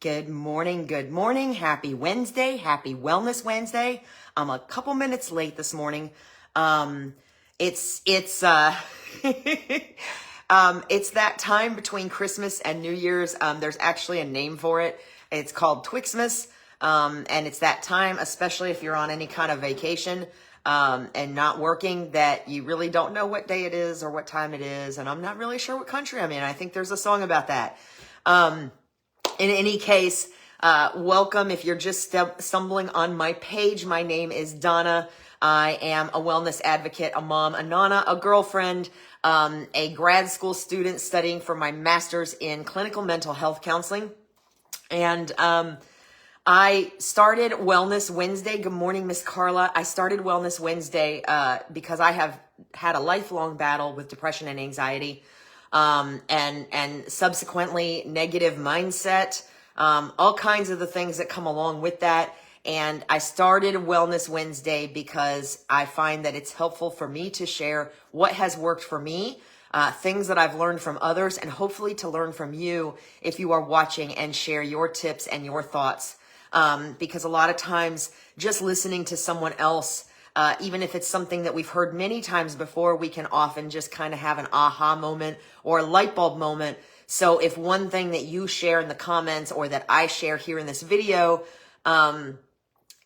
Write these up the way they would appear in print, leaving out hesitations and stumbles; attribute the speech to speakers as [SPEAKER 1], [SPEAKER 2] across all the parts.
[SPEAKER 1] Good morning, good morning. Happy Wednesday, happy Wellness Wednesday. I'm a couple minutes late this morning. It's it's that time between Christmas and New Year's. There's actually a name for it. It's called Twixmas. And it's that time, especially if you're on any kind of vacation, and not working, that you really don't know what day it is or what time it is. And I'm not really sure what country I'm in. I think there's a song about that. In any case, welcome. If you're just stumbling on my page, my name is Donna. I am a wellness advocate, a mom, a nana, a girlfriend, a grad school student studying for my master's in clinical mental health counseling. And I started Wellness Wednesday. Good morning, Miss Carla. I started Wellness Wednesday because I have had a lifelong battle with depression and anxiety. And subsequently negative mindset, all kinds of the things that come along with that. And I started Wellness Wednesday because I find that it's helpful for me to share what has worked for me, things that I've learned from others, and hopefully to learn from you if you are watching and share your tips and your thoughts. Because a lot of times just listening to someone else, even if it's something that we've heard many times before, we can often just kind of have an aha moment or a light bulb moment. So if one thing that you share in the comments or that I share here in this video,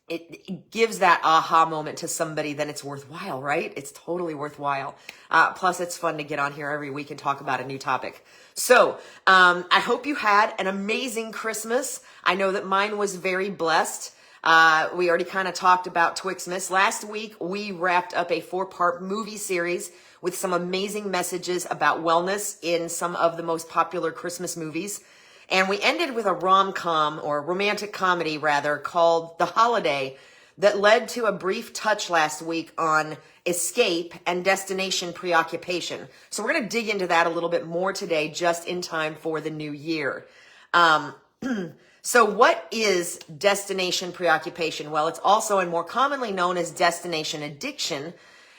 [SPEAKER 1] it gives that aha moment to somebody, then it's worthwhile, right? It's totally worthwhile. Plus it's fun to get on here every week and talk about a new topic. So, I hope you had an amazing Christmas. I know that mine was very blessed. We already kind of talked about Twixmas. Last week, we wrapped up a 4-part movie series with some amazing messages about wellness in some of the most popular Christmas movies. And we ended with a rom-com, or romantic comedy rather, called The Holiday, that led to a brief touch last week on escape and destination preoccupation. So we're going to dig into that a little bit more today, just in time for the new year. So what is destination preoccupation? Well, it's also and more commonly known as destination addiction,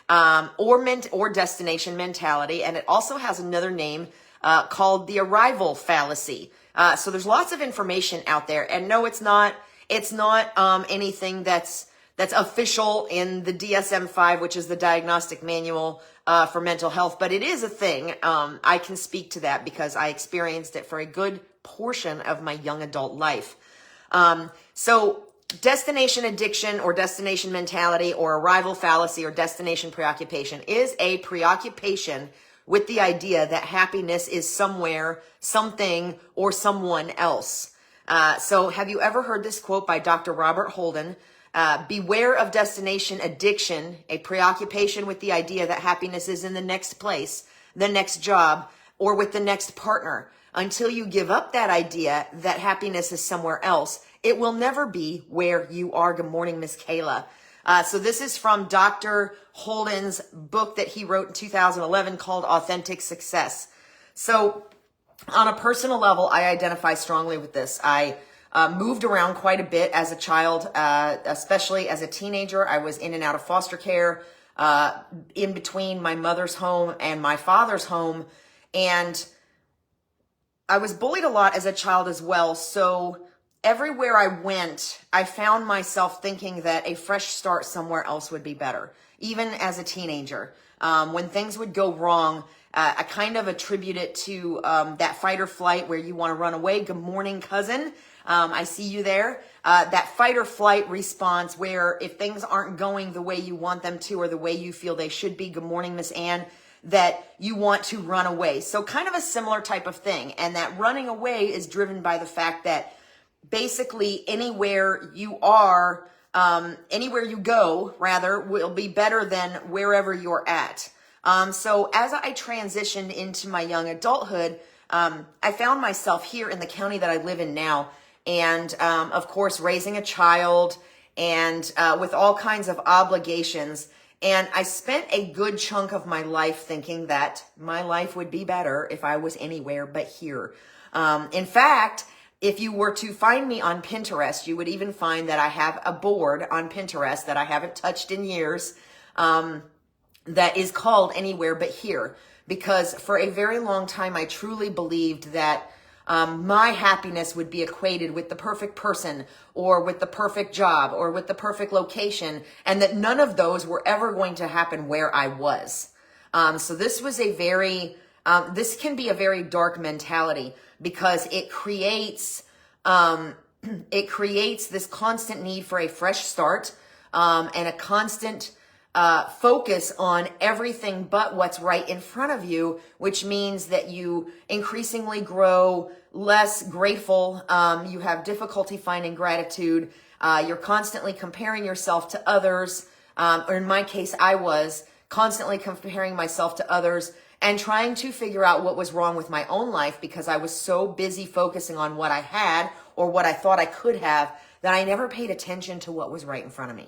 [SPEAKER 1] or destination mentality. And it also has another name called the arrival fallacy. So there's lots of information out there. And no, it's not anything that's official in the DSM-5, which is the diagnostic manual for mental health. But it is a thing. I can speak to that because I experienced it for a good portion of my young adult life. So destination addiction or destination mentality or arrival fallacy or destination preoccupation is a preoccupation with the idea that happiness is somewhere, something, or someone else. So have you ever heard this quote by Dr. Robert Holden? Beware of destination addiction, a preoccupation with the idea that happiness is in the next place, the next job, or with the next partner. Until you give up that idea that happiness is somewhere else, it will never be where you are. Good morning, Miss Kayla. So this is from Dr. Holden's book that he wrote in 2011 called Authentic Success. So on a personal level, I identify strongly with this. I moved around quite a bit as a child, especially as a teenager. I was in and out of foster care, in between my mother's home and my father's home. And I was bullied a lot as a child as well. So everywhere I went, I found myself thinking that a fresh start somewhere else would be better. Even as a teenager, when things would go wrong, I kind of attribute it to that fight or flight where you want to run away. Good morning, cousin. I see you there. That fight or flight response where if things aren't going the way you want them to or the way you feel they should be, good morning, Miss Ann, that you want to run away. So kind of a similar type of thing. And that running away is driven by the fact that basically anywhere you are, anywhere you go, rather, will be better than wherever you're at. So as I transitioned into my young adulthood, I found myself here in the county that I live in now. And, of course, raising a child and with all kinds of obligations. And I spent a good chunk of my life thinking that my life would be better if I was anywhere but here. In fact, if you were to find me on Pinterest, you would even find that I have a board on Pinterest that I haven't touched in years that is called Anywhere But Here. Because for a very long time, I truly believed that My happiness would be equated with the perfect person or with the perfect job or with the perfect location, and that none of those were ever going to happen where I was. So this was a very, this can be a very dark mentality because it creates this constant need for a fresh start, and a constant focus on everything but what's right in front of you, which means that you increasingly grow less grateful. You have difficulty finding gratitude. You're constantly comparing yourself to others. Or in my case, I was constantly comparing myself to others and trying to figure out what was wrong with my own life because I was so busy focusing on what I had or what I thought I could have that I never paid attention to what was right in front of me.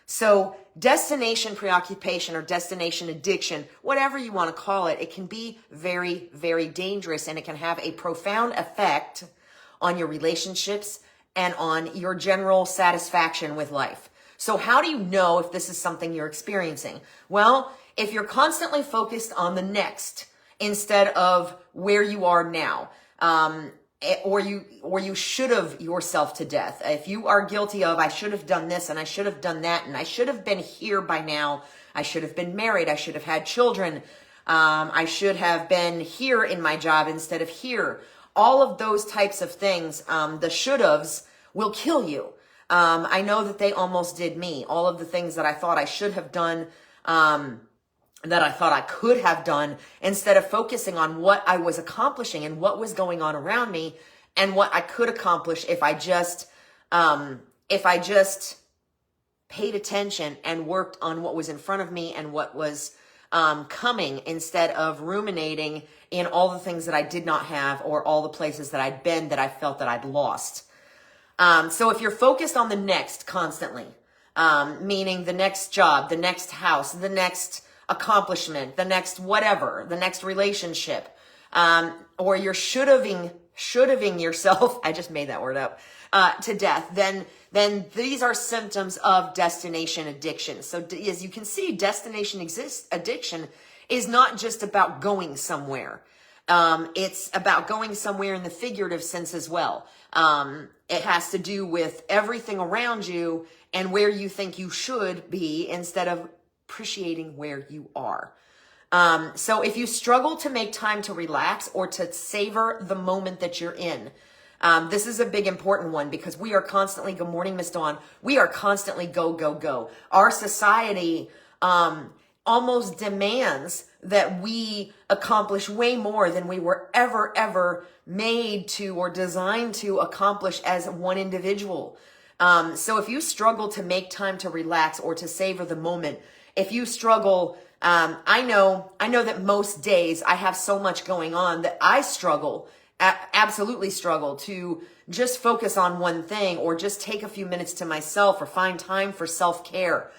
[SPEAKER 1] So destination preoccupation or destination addiction, whatever you want to call it, it can be very, very dangerous, and it can have a profound effect on your relationships and on your general satisfaction with life. So how do you know if this is something you're experiencing? Well, if you're constantly focused on the next instead of where you are now, or you should have yourself to death. If you are guilty of, I should have done this and I should have done that and I should have been here by now. I should have been married. I should have had children. I should have been here in my job instead of here. All of those types of things, the should haves will kill you. I know that they almost did me. All of the things that I thought I should have done, that I thought I could have done, instead of focusing on what I was accomplishing and what was going on around me and what I could accomplish if I just paid attention and worked on what was in front of me and what was coming, instead of ruminating in all the things that I did not have or all the places that I'd been that I felt that I'd lost. So if you're focused on the next constantly, meaning the next job, the next house, the next accomplishment, the next whatever, the next relationship, or you're should-having yourself, I just made that word up, to death, then these are symptoms of destination addiction. So as you can see, destination addiction is not just about going somewhere. It's about going somewhere in the figurative sense as well. It has to do with everything around you and where you think you should be instead of appreciating where you are. So if you struggle to make time to relax or to savor the moment that you're in, this is a big important one because we are constantly, good morning, Miss Dawn, we are constantly go, go, go. Our society almost demands that we accomplish way more than we were ever made to or designed to accomplish as one individual. So if you struggle to make time to relax or to savor the moment, if you struggle, I know that most days I have so much going on that I struggle, absolutely struggle to just focus on one thing or just take a few minutes to myself or find time for self-care.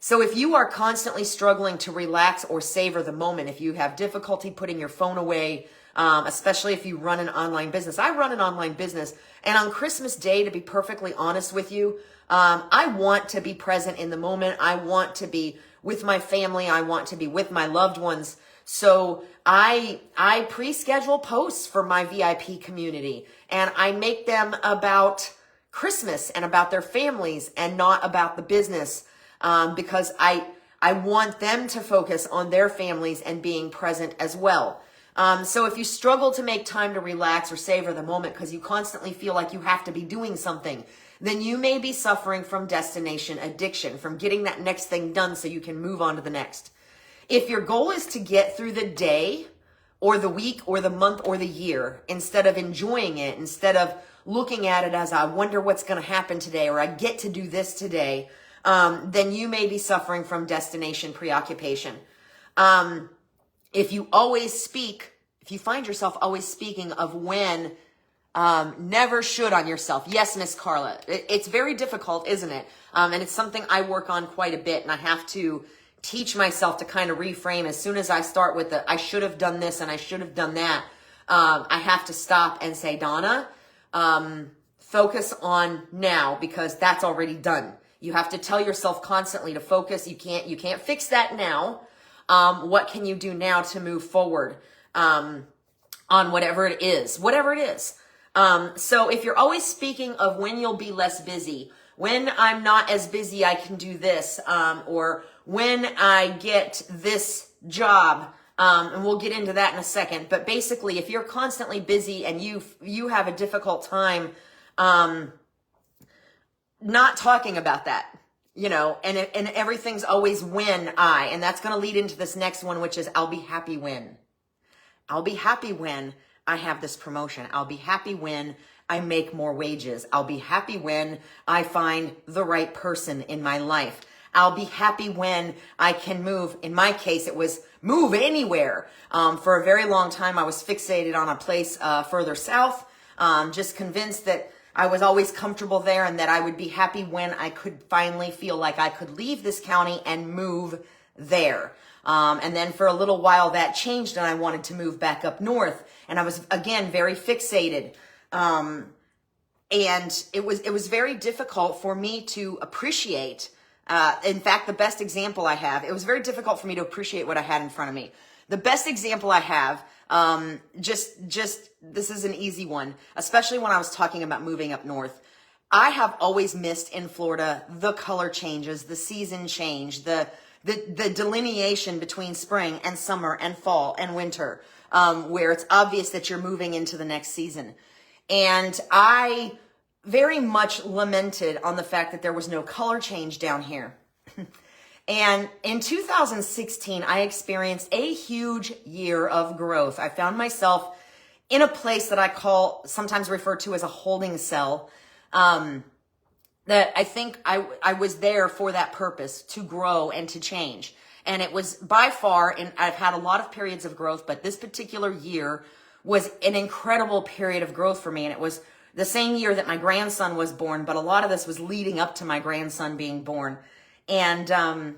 [SPEAKER 1] So if you are constantly struggling to relax or savor the moment, if you have difficulty putting your phone away, especially if you run an online business. I run an online business, and on Christmas Day, to be perfectly honest with you, I want to be present in the moment. I want to be with my family. I want to be with my loved ones. So I pre-schedule posts for my VIP community, and I make them about Christmas and about their families and not about the business, because I want them to focus on their families and being present as well. So if you struggle to make time to relax or savor the moment because you constantly feel like you have to be doing something, then you may be suffering from destination addiction, from getting that next thing done so you can move on to the next. If your goal is to get through the day or the week or the month or the year, instead of enjoying it, instead of looking at it as I wonder what's going to happen today or I get to do this today, then you may be suffering from destination preoccupation. If you find yourself always speaking of when, never should on yourself. Yes, Miss Carla. It's very difficult, isn't it? And it's something I work on quite a bit, and I have to teach myself to kind of reframe. As soon as I start with I should have done this and I should have done that, I have to stop and say, Donna, focus on now, because that's already done. You have to tell yourself constantly to focus. You can't fix that now. What can you do now to move forward? on whatever it is, whatever it is. So if you're always speaking of when you'll be less busy, when I'm not as busy, I can do this, or when I get this job, and we'll get into that in a second. But basically, if you're constantly busy and you have a difficult time, not talking about that, you know, and everything's always and that's going to lead into this next one, which is I'll be happy when. I'll be happy when I have this promotion. I'll be happy when I make more wages. I'll be happy when I find the right person in my life. I'll be happy when I can move. In my case, it was move anywhere. For a very long time, I was fixated on a place further south, just convinced that I was always comfortable there and that I would be happy when I could finally feel like I could leave this county and move there. And then for a little while that changed and I wanted to move back up north. And I was, again, very fixated. And it was very difficult for me to appreciate. In fact, the best example I have, it was very difficult for me to appreciate what I had in front of me. The best example I have, this is an easy one, especially when I was talking about moving up north. I have always missed in Florida the color changes, the season change, the delineation between spring and summer and fall and winter, where it's obvious that you're moving into the next season. And I very much lamented on the fact that there was no color change down here. And in 2016, I experienced a huge year of growth. I found myself in a place that I sometimes refer to as a holding cell, that I think I was there for that purpose, to grow and to change. And it was by far, and I've had a lot of periods of growth, but this particular year was an incredible period of growth for me. And it was the same year that my grandson was born, but a lot of this was leading up to my grandson being born. And I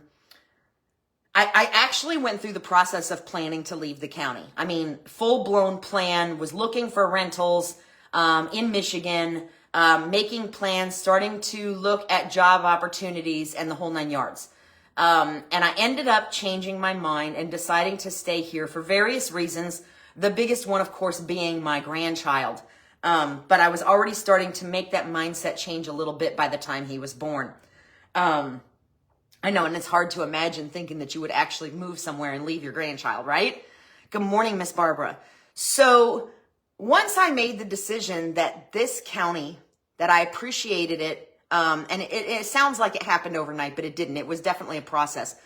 [SPEAKER 1] actually went through the process of planning to leave the county. I mean, full-blown plan, was looking for rentals in Michigan, making plans, starting to look at job opportunities and the whole 9 yards. And I ended up changing my mind and deciding to stay here for various reasons. The biggest one, of course, being my grandchild. But I was already starting to make that mindset change a little bit by the time he was born. I know, and it's hard to imagine thinking that you would actually move somewhere and leave your grandchild, right? Good morning, Miss Barbara. So once I made the decision that this county, that I appreciated it, and it sounds like it happened overnight, but it didn't. It was definitely a process.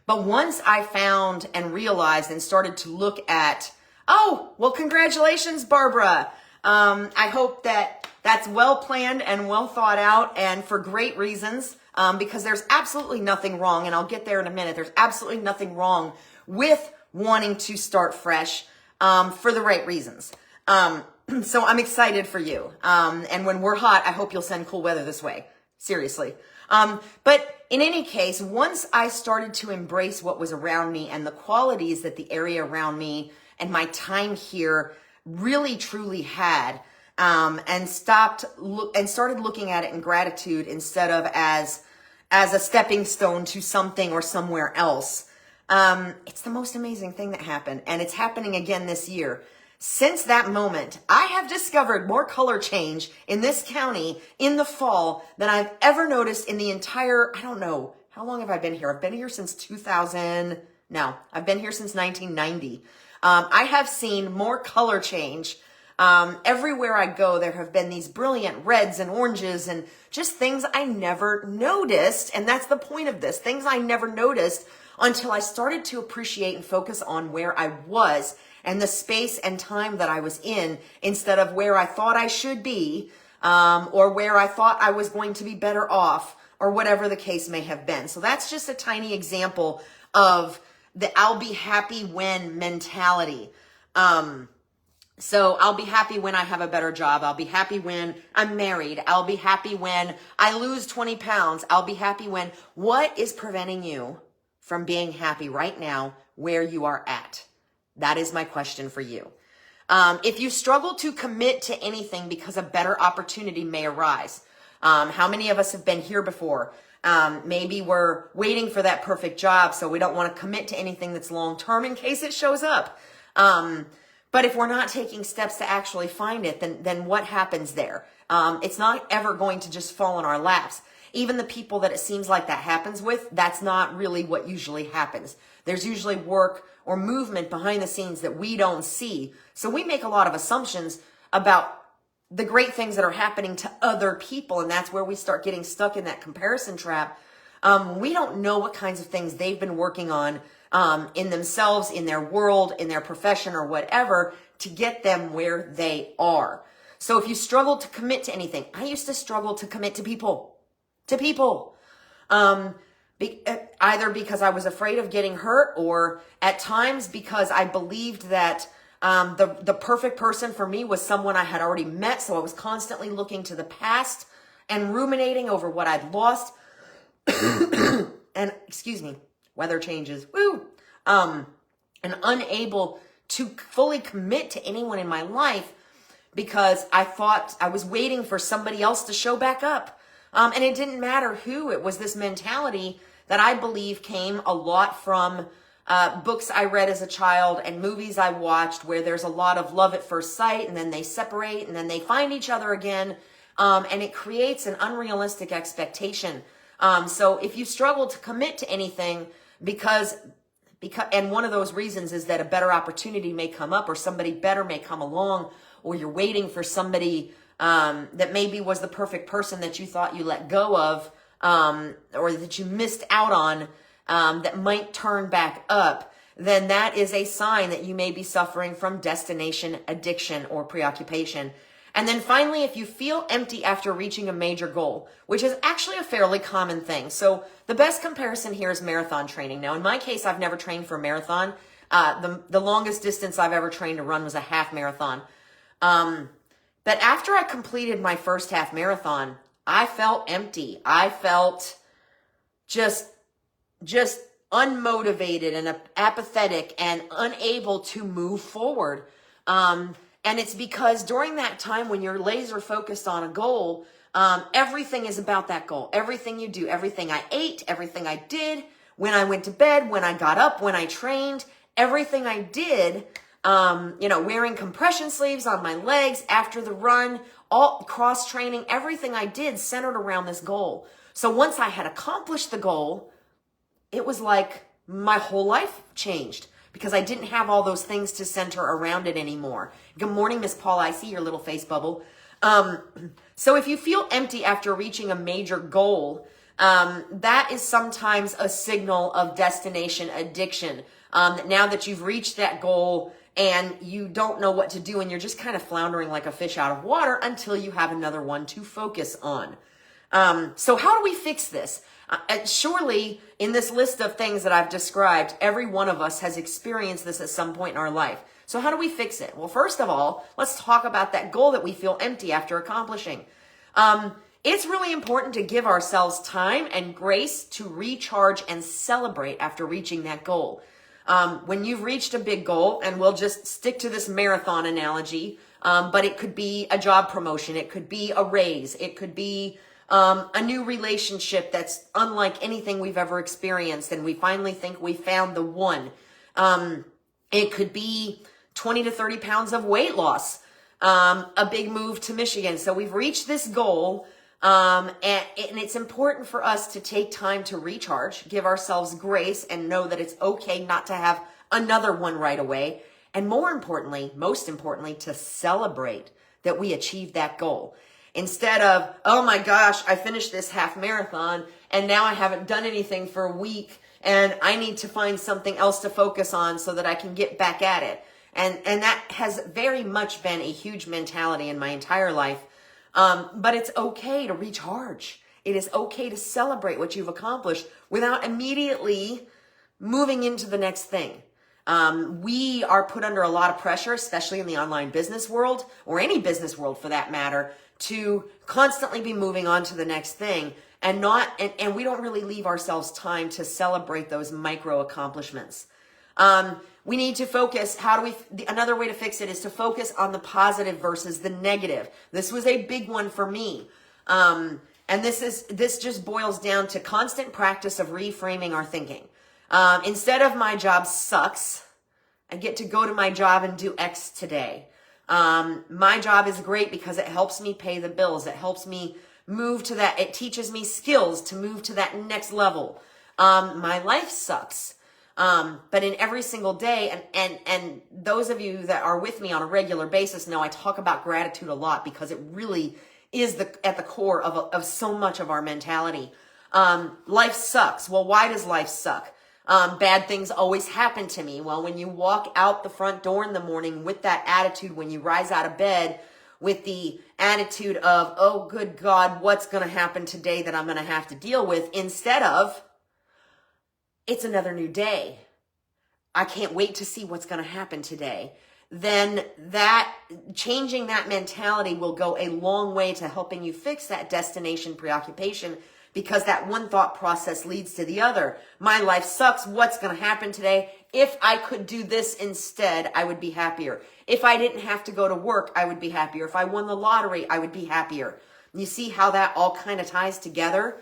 [SPEAKER 1] But once I found and realized and started to look at, oh, well, congratulations, Barbara. I hope that that's well planned and well thought out and for great reasons, because there's absolutely nothing wrong, and I'll get there in a minute. There's absolutely nothing wrong with wanting to start fresh for the right reasons. So I'm excited for you. And when we're hot, I hope you'll send cool weather this way. Seriously. But in any case, once I started to embrace what was around me and the qualities that the area around me and my time here really truly had, and started looking at it in gratitude instead of as a stepping stone to something or somewhere else. It's the most amazing thing that happened, and it's happening again this year. Since that moment, I have discovered more color change in this county in the fall than I've ever noticed in the entire, I don't know, how long have I been here? I've been here since 2000. No, I've been here since 1990. I have seen more color change. Everywhere I go, there have been these brilliant reds and oranges and just things I never noticed. And that's the point of this, things I never noticed until I started to appreciate and focus on where I was and the space and time that I was in instead of where I thought I should be, or where I thought I was going to be better off, or whatever the case may have been. So that's just a tiny example of the I'll be happy when mentality. So I'll be happy when I have a better job. I'll be happy when I'm married. I'll be happy when I lose 20 pounds. I'll be happy when, what is preventing you from being happy right now where you are at? That is my question for you. If you struggle to commit to anything because a better opportunity may arise, how many of us have been here before? Maybe we're waiting for that perfect job, so we don't want to commit to anything that's long-term in case it shows up. But if we're not taking steps to actually find it, then what happens there? It's not ever going to just fall in our laps. Even the people that it seems like that happens with, that's not really what usually happens. There's usually work or movement behind the scenes that we don't see. So we make a lot of assumptions about the great things that are happening to other people. And that's where we start getting stuck in that comparison trap. We don't know what kinds of things they've been working on in themselves, in their world, in their profession or whatever to get them where they are. So if you struggle to commit to anything, I used to struggle to commit to people. Either because I was afraid of getting hurt or at times because I believed that the perfect person for me was someone I had already met. So I was constantly looking to the past and ruminating over what I'd lost. And excuse me, weather changes. Woo! And unable to fully commit to anyone in my life because I thought I was waiting for somebody else to show back up. And it didn't matter who. It was this mentality that I believe came a lot from books I read as a child and movies I watched where there's a lot of love at first sight and then they separate and then they find each other again. And it creates an unrealistic expectation. So if you struggle to commit to anything because and one of those reasons is that a better opportunity may come up or somebody better may come along or you're waiting for somebody that maybe was the perfect person that you thought you let go of or that you missed out on that might turn back up, then that is a sign that you may be suffering from destination addiction or preoccupation. And then finally, if you feel empty after reaching a major goal, which is actually a fairly common thing. So the best comparison here is marathon training. Now, in my case, I've never trained for a marathon. The longest distance I've ever trained to run was a half marathon. But after I completed my first half marathon, I felt empty. I felt just unmotivated and apathetic and unable to move forward. And it's because during that time when you're laser focused on a goal, everything is about that goal. Everything you do, everything I ate, everything I did, when I went to bed, when I got up, when I trained, everything I did, wearing compression sleeves on my legs after the run, all cross training, everything I did centered around this goal. So once I had accomplished the goal, it was like my whole life changed because I didn't have all those things to center around it anymore. Good morning, Miss Paula. I see your little face bubble. So if you feel empty after reaching a major goal, that is sometimes a signal of destination addiction. Now that you've reached that goal and you don't know what to do and you're just kind of floundering like a fish out of water until you have another one to focus on. So how do we fix this? Surely in this list of things that I've described, every one of us has experienced this at some point in our life. So how do we fix it? Well, first of all, let's talk about that goal that we feel empty after accomplishing. It's really important to give ourselves time and grace to recharge and celebrate after reaching that goal. When you've reached a big goal, and we'll just stick to this marathon analogy, but it could be a job promotion, it could be a raise, it could be a new relationship that's unlike anything we've ever experienced, and we finally think we found the one. It could be 20 to 30 pounds of weight loss, a big move to Michigan. So we've reached this goal, and it's important for us to take time to recharge, give ourselves grace, and know that it's okay not to have another one right away. And most importantly, to celebrate that we achieved that goal. Instead of, oh my gosh, I finished this half marathon and now I haven't done anything for a week and I need to find something else to focus on so that I can get back at it. And that has very much been a huge mentality in my entire life. But it's okay to recharge. It is okay to celebrate what you've accomplished without immediately moving into the next thing. We are put under a lot of pressure, especially in the online business world or any business world for that matter, to constantly be moving on to the next thing and we don't really leave ourselves time to celebrate those micro accomplishments. We need to focus. Another way to fix it is to focus on the positive versus the negative. This was a big one for me. And this just boils down to constant practice of reframing our thinking. Instead of my job sucks, I get to go to my job and do X today. My job is great because it helps me pay the bills. It helps me move to that. It teaches me skills to move to that next level. My life sucks. But in every single day, and those of you that are with me on a regular basis know I talk about gratitude a lot because it really is at the core of so much of our mentality. Life sucks. Well, why does life suck? Bad things always happen to me. Well, when you walk out the front door in the morning with that attitude, when you rise out of bed with the attitude of, oh, good God, what's going to happen today that I'm going to have to deal with, instead of, it's another new day. I can't wait to see what's going to happen today. Then that changing that mentality will go a long way to helping you fix that destination preoccupation, because that one thought process leads to the other. My life sucks. What's going to happen today? If I could do this instead, I would be happier. If I didn't have to go to work, I would be happier. If I won the lottery, I would be happier. You see how that all kind of ties together?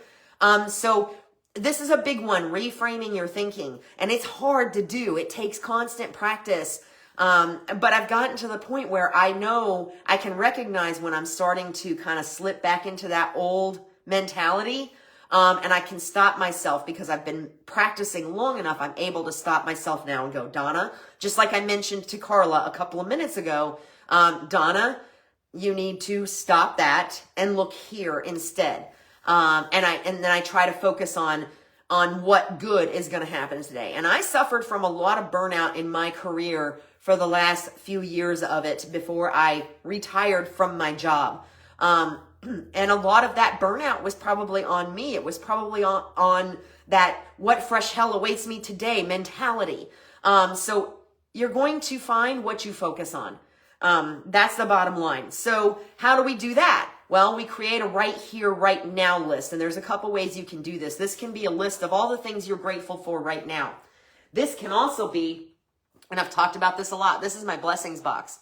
[SPEAKER 1] So this is a big one, reframing your thinking. And it's hard to do. It takes constant practice. But I've gotten to the point where I know I can recognize when I'm starting to kind of slip back into that old mentality. And I can stop myself because I've been practicing long enough. I'm able to stop myself now and go, Donna, just like I mentioned to Carla a couple of minutes ago, Donna, you need to stop that and look here instead. And then I try to focus on what good is going to happen today. And I suffered from a lot of burnout in my career for the last few years of it before I retired from my job. And a lot of that burnout was probably on me. It was probably on that what fresh hell awaits me today mentality. So you're going to find what you focus on. That's the bottom line. So how do we do that? Well, we create a right here, right now list. And there's a couple ways you can do this. This can be a list of all the things you're grateful for right now. This can also be, and I've talked about this a lot, this is my blessings box.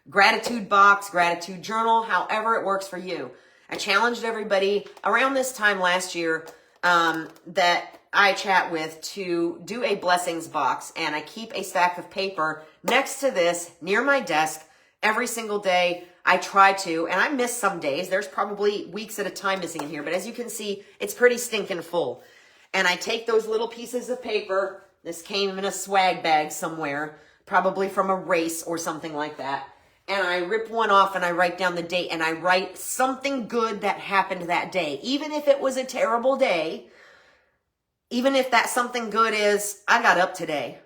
[SPEAKER 1] Gratitude box, gratitude journal, however it works for you. I challenged everybody around this time last year that I chat with to do a blessings box, and I keep a stack of paper next to this near my desk every single day. I try to, and I miss some days. There's probably weeks at a time missing in here, but as you can see, it's pretty stinking full. And I take those little pieces of paper. This came in a swag bag somewhere, probably from a race or something like that. And I rip one off and I write down the date and I write something good that happened that day. Even if it was a terrible day, even if that something good is, I got up today.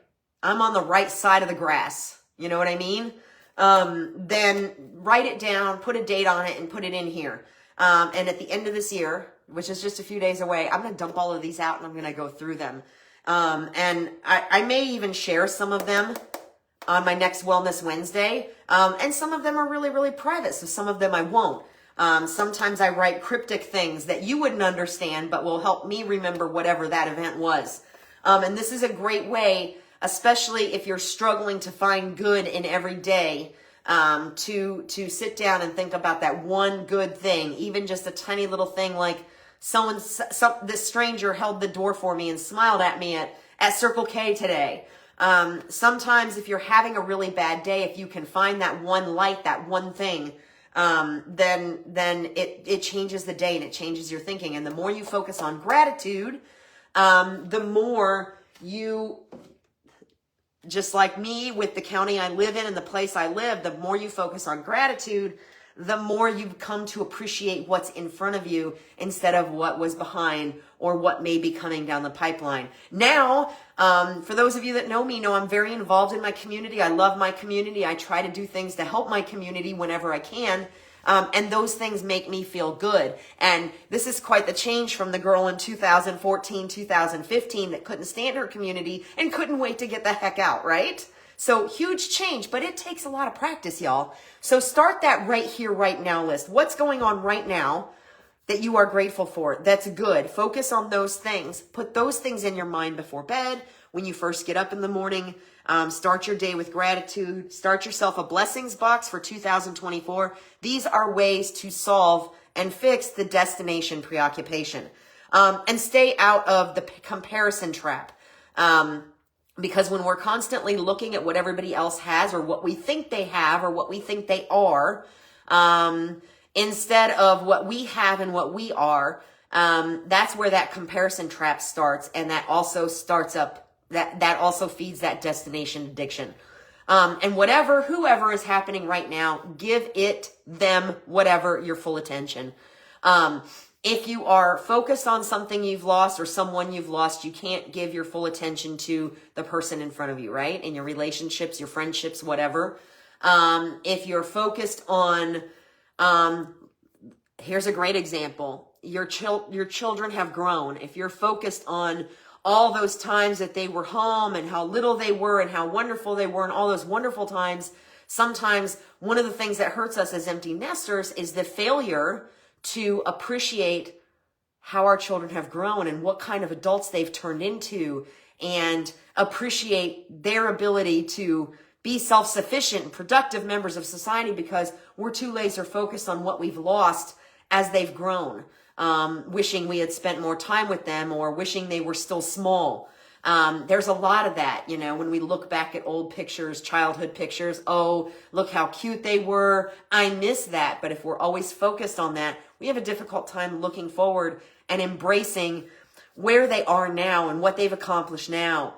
[SPEAKER 1] I'm on the right side of the grass. You know what I mean? Then write it down, put a date on it and put it in here. And at the end of this year, which is just a few days away, I'm going to dump all of these out and I'm going to go through them. And I may even share some of them on my next Wellness Wednesday. And some of them are really, really private. So some of them I won't. Sometimes I write cryptic things that you wouldn't understand, but will help me remember whatever that event was. And this is a great way, especially if you're struggling to find good in every day, to sit down and think about that one good thing, even just a tiny little thing like this stranger held the door for me and smiled at me at Circle K today. Sometimes if you're having a really bad day, if you can find that one light, that one thing, then it changes the day and it changes your thinking. And the more you focus on gratitude, the more you, just like me with the county I live in and the place I live, the more you focus on gratitude, the more you come to appreciate what's in front of you instead of what was behind or what may be coming down the pipeline. Now, for those of you that know me, know I'm very involved in my community. I love my community. I try to do things to help my community whenever I can. And those things make me feel good. And this is quite the change from the girl in 2014, 2015 that couldn't stand her community and couldn't wait to get the heck out, right? So huge change, but it takes a lot of practice, y'all. So start that right here, right now list. What's going on right now that you are grateful for? That's good. Focus on those things. Put those things in your mind before bed. When you first get up in the morning, start your day with gratitude. Start yourself a blessings box for 2024. These are ways to solve and fix the destination preoccupation. And stay out of the comparison trap. Because when we're constantly looking at what everybody else has or what we think they have or what we think they are, instead of what we have and what we are, that's where that comparison trap starts. And that also that also feeds that destination addiction. And whoever is happening right now, give them, whatever, your full attention. If you are focused on something you've lost or someone you've lost, you can't give your full attention to the person in front of you, right? In your relationships, your friendships, whatever. If you're focused on, here's a great example. Your children have grown. If you're focused on all those times that they were home and how little they were and how wonderful they were and all those wonderful times, sometimes one of the things that hurts us as empty nesters is the failure to appreciate how our children have grown and what kind of adults they've turned into, and appreciate their ability to be self-sufficient and productive members of society, because we're too laser focused on what we've lost as they've grown, wishing we had spent more time with them or wishing they were still small. There's a lot of that, when we look back at old pictures, childhood pictures. Oh, look how cute they were. I miss that. But if we're always focused on that, we have a difficult time looking forward and embracing where they are now and what they've accomplished now.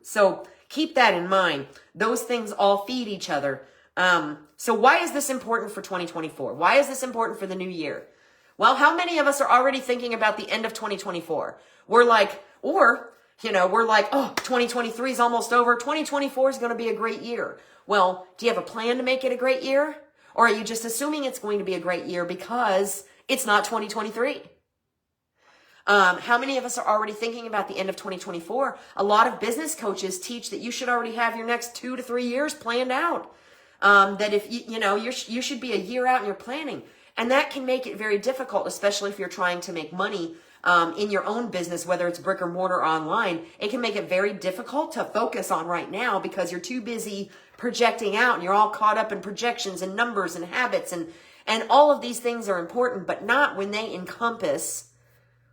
[SPEAKER 1] So keep that in mind. Those things all feed each other. So why is this important for 2024? Why is this important for the new year? Well, how many of us are already thinking about the end of 2024? We're like, oh, 2023 is almost over. 2024 is going to be a great year. Well, do you have a plan to make it a great year? Or are you just assuming it's going to be a great year because it's not 2023? How many of us are already thinking about the end of 2024? A lot of business coaches teach that you should already have your next 2 to 3 years planned out. That if you should be a year out in your planning. And that can make it very difficult, especially if you're trying to make money in your own business, whether it's brick or mortar or online. It can make it very difficult to focus on right now because you're too busy projecting out and you're all caught up in projections and numbers and habits. And all of these things are important, but not when they encompass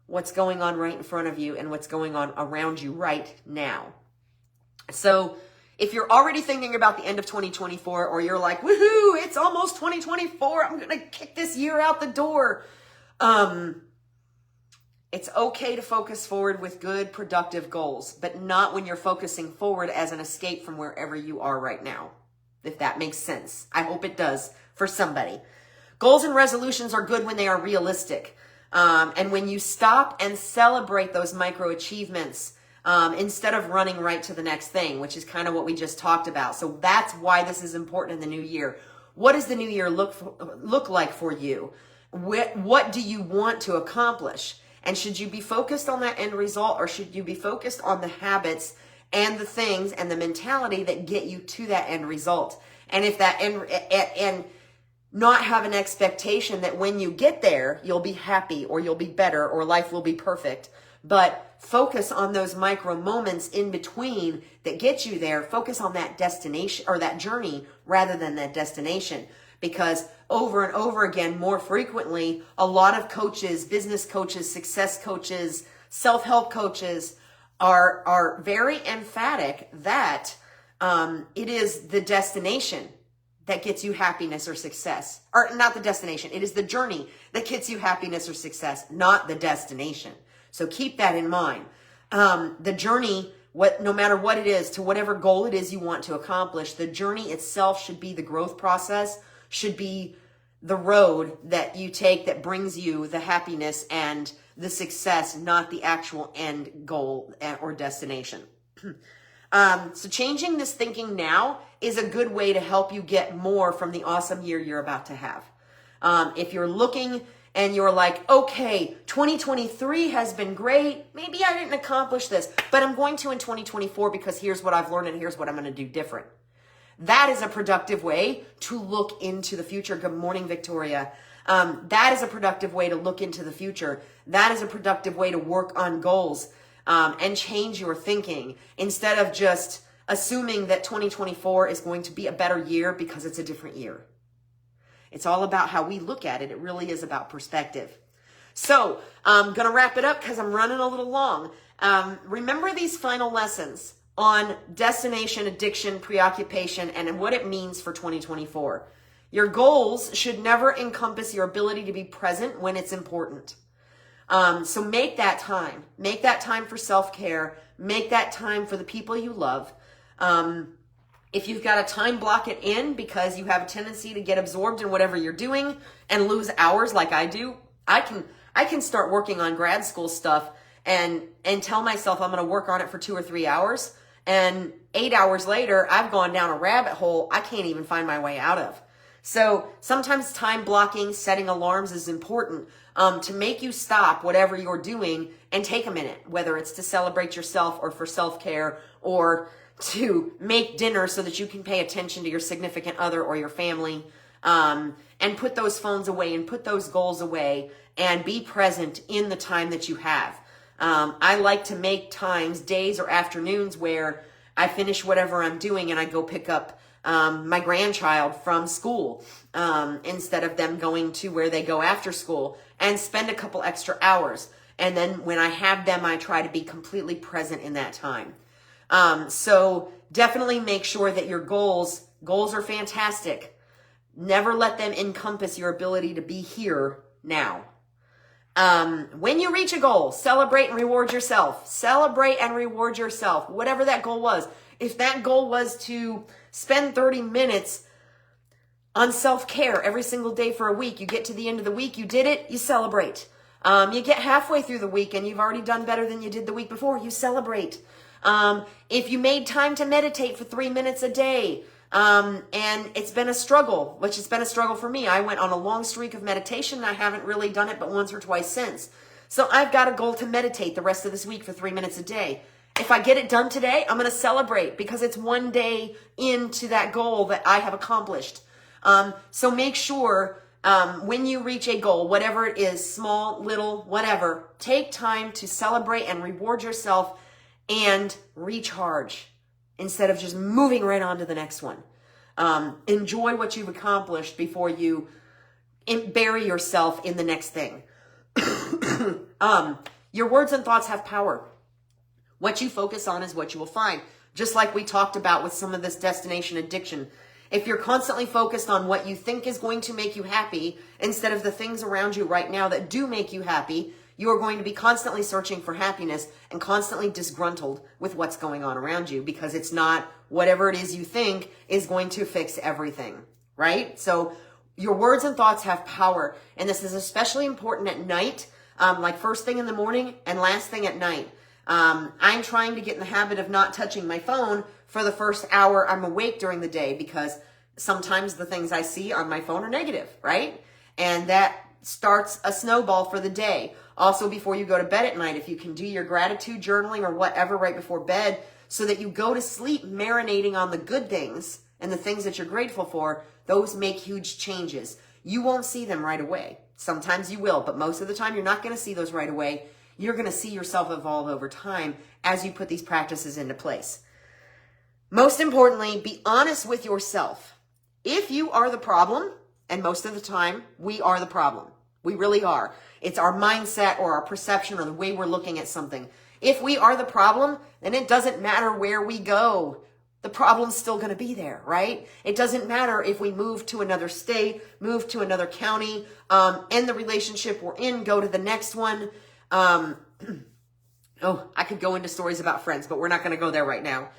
[SPEAKER 1] what's going on right in front of you and what's going on around you right now. So if you're already thinking about the end of 2024, or you're like, woohoo, it's almost 2024, I'm going to kick this year out the door. It's okay to focus forward with good, productive goals, but not when you're focusing forward as an escape from wherever you are right now, if that makes sense. I hope it does for somebody. Goals and resolutions are good when they are realistic. And when you stop and celebrate those micro achievements, instead of running right to the next thing, which is kind of what we just talked about. So that's why this is important in the new year. What does the new year look like for you? What do you want to accomplish? And should you be focused on that end result, or should you be focused on the habits and the things and the mentality that get you to that end result? And if that and not have an expectation that when you get there, you'll be happy or you'll be better or life will be perfect. But focus on those micro moments in between that get you there. Focus on that destination or that journey rather than that destination. Because over and over again, more frequently, a lot of coaches, business coaches, success coaches, self-help coaches are very emphatic that it is the destination that gets you happiness or success. Or not the destination. It is the journey that gets you happiness or success, not the destination. So keep that in mind. The journey, no matter what it is, to whatever goal it is you want to accomplish, the journey itself should be the growth process, should be the road that you take that brings you the happiness and the success, not the actual end goal or destination. So changing this thinking now is a good way to help you get more from the awesome year you're about to have. If you're looking and you're like, okay, 2023 has been great. Maybe I didn't accomplish this, but I'm going to in 2024 because here's what I've learned and here's what I'm going to do different. That is a productive way to look into the future. Good morning, Victoria. That is a productive way to look into the future. That is a productive way to work on goals and change your thinking instead of just assuming that 2024 is going to be a better year because it's a different year. It's all about how we look at it. It really is about perspective. So I'm going to wrap it up because I'm running a little long. Remember these final lessons on destination, addiction, preoccupation, and what it means for 2024. Your goals should never encompass your ability to be present when it's important. So make that time. Make that time for self-care. Make that time for the people you love. If you've got to time block it in because you have a tendency to get absorbed in whatever you're doing and lose hours like I do, I can start working on grad school stuff and tell myself I'm going to work on it for 2 or 3 hours. And 8 hours later, I've gone down a rabbit hole I can't even find my way out of. So sometimes time blocking, setting alarms is important to make you stop whatever you're doing and take a minute, whether it's to celebrate yourself or for self-care or to make dinner so that you can pay attention to your significant other or your family, and put those phones away and put those goals away and be present in the time that you have. I like to make times, days or afternoons where I finish whatever I'm doing and I go pick up my grandchild from school instead of them going to where they go after school, and spend a couple extra hours. And then when I have them, I try to be completely present in that time. So definitely make sure that your goals are fantastic. Never let them encompass your ability to be here now. When you reach a goal, celebrate and reward yourself. Celebrate and reward yourself, whatever that goal was. If that goal was to spend 30 minutes on self-care every single day for a week, you get to the end of the week, you did it, you celebrate. You get halfway through the week and you've already done better than you did the week before, you celebrate. If you made time to meditate for 3 minutes a day, and it's been a struggle, which has been a struggle for me. I went on a long streak of meditation and I haven't really done it but once or twice since. So I've got a goal to meditate the rest of this week for 3 minutes a day. If I get it done today, I'm going to celebrate because it's one day into that goal that I have accomplished. So make sure, when you reach a goal, whatever it is, small, little, whatever, take time to celebrate and reward yourself and recharge instead of just moving right on to the next one. Enjoy what you've accomplished before you bury yourself in the next thing. Your words and thoughts have power. What you focus on is what you will find. Just like we talked about with some of this destination addiction. If you're constantly focused on what you think is going to make you happy instead of the things around you right now that do make you happy, you are going to be constantly searching for happiness and constantly disgruntled with what's going on around you because it's not whatever it is you think is going to fix everything, right? So your words and thoughts have power, and this is especially important at night, like first thing in the morning and last thing at night. I'm trying to get in the habit of not touching my phone for the first hour I'm awake during the day because sometimes the things I see on my phone are negative, right? And that starts a snowball for the day. Also, before you go to bed at night, if you can do your gratitude journaling or whatever right before bed so that you go to sleep marinating on the good things and the things that you're grateful for, those make huge changes. You won't see them right away. Sometimes you will, but most of the time you're not going to see those right away. You're going to see yourself evolve over time as you put these practices into place. Most importantly, be honest with yourself. If you are the problem, and most of the time we are the problem, we really are. It's our mindset or our perception or the way we're looking at something. If we are the problem, then it doesn't matter where we go. The problem's still going to be there, right? It doesn't matter if we move to another state, move to another county, end the relationship we're in, go to the next one. I could go into stories about friends, but we're not going to go there right now.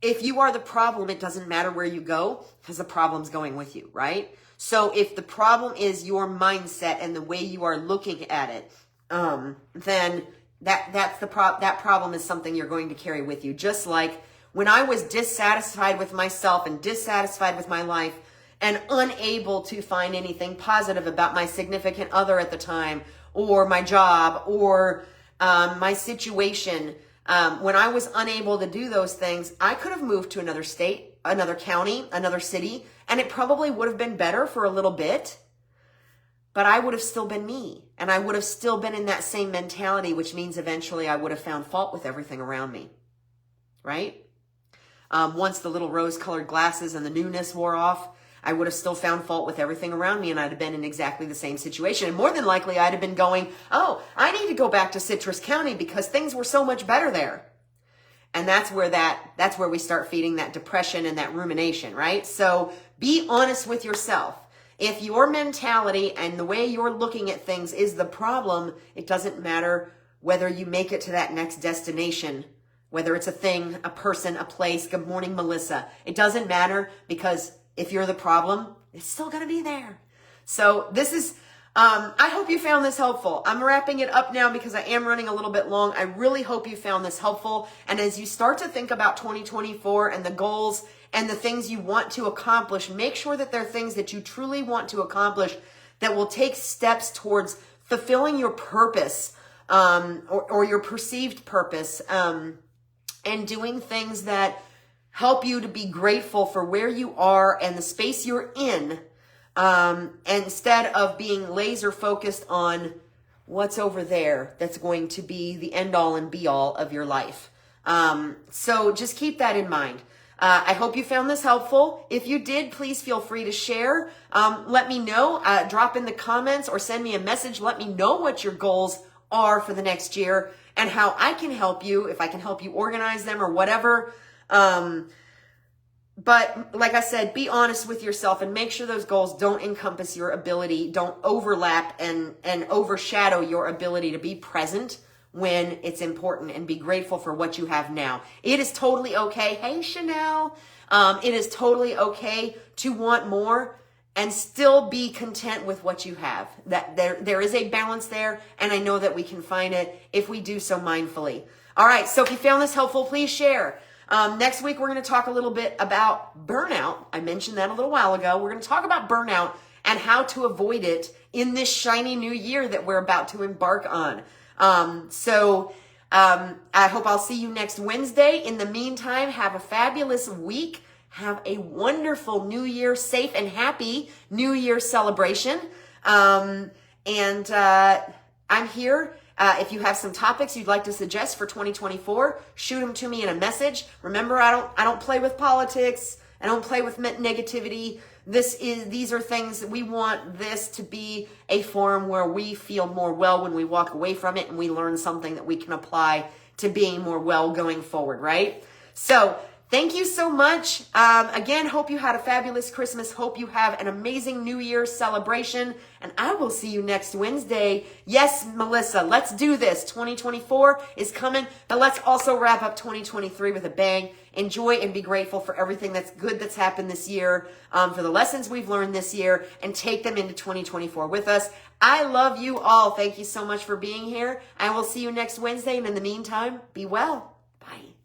[SPEAKER 1] If you are the problem, it doesn't matter where you go because the problem's going with you, right? So if the problem is your mindset and the way you are looking at it, then that problem is something you're going to carry with you. Just like when I was dissatisfied with myself and dissatisfied with my life and unable to find anything positive about my significant other at the time, or my job, or my situation, when I was unable to do those things, I could have moved to another state, another county, another city, and it probably would have been better for a little bit, but I would have still been me, and I would have still been in that same mentality, which means eventually I would have found fault with everything around me, right? Once the little rose-colored glasses and the newness wore off, I would have still found fault with everything around me, and I'd have been in exactly the same situation. And more than likely, I'd have been going, oh, I need to go back to Citrus County because things were so much better there. And that's where we start feeding that depression and that rumination, right? So be honest with yourself. If your mentality and the way you're looking at things is the problem, it doesn't matter whether you make it to that next destination, whether it's a thing, a person, a place. Good morning, Melissa. It doesn't matter, because if you're the problem, it's still going to be there. So this is, I hope you found this helpful. I'm wrapping it up now because I am running a little bit long. I really hope you found this helpful. And as you start to think about 2024 and the goals and the things you want to accomplish, make sure that they're things that you truly want to accomplish that will take steps towards fulfilling your purpose, or your perceived purpose, and doing things that help you to be grateful for where you are and the space you're in, instead of being laser focused on what's over there that's going to be the end all and be all of your life. So just keep that in mind. I hope you found this helpful. If you did, please feel free to share. Let me know, drop in the comments or send me a message. Let me know what your goals are for the next year and how I can help you, if I can help you organize them or whatever. But like I said, be honest with yourself and make sure those goals don't encompass your ability, don't overlap and overshadow your ability to be present when it's important, and be grateful for what you have now. It is totally okay. Hey, Chanel. It is totally okay to want more and still be content with what you have. That there is a balance there, and I know that we can find it if we do so mindfully. All right, so if you found this helpful, please share. Next week, we're going to talk a little bit about burnout. I mentioned that a little while ago. We're going to talk about burnout and how to avoid it in this shiny new year that we're about to embark on. I hope I'll see you next Wednesday. In the meantime, have a fabulous week. Have a wonderful New Year, safe and happy New Year celebration. I'm here. If you have some topics you'd like to suggest for 2024, shoot them to me in a message. Remember, I don't play with politics. I don't play with negativity. These are things that we want this to be a forum where we feel more well when we walk away from it, and we learn something that we can apply to being more well going forward, right? So thank you so much. Again, hope you had a fabulous Christmas. Hope you have an amazing New Year's celebration. And I will see you next Wednesday. Yes, Melissa, let's do this. 2024 is coming, but let's also wrap up 2023 with a bang. Enjoy and be grateful for everything that's good that's happened this year, for the lessons we've learned this year, and take them into 2024 with us. I love you all. Thank you so much for being here. I will see you next Wednesday. And in the meantime, be well. Bye.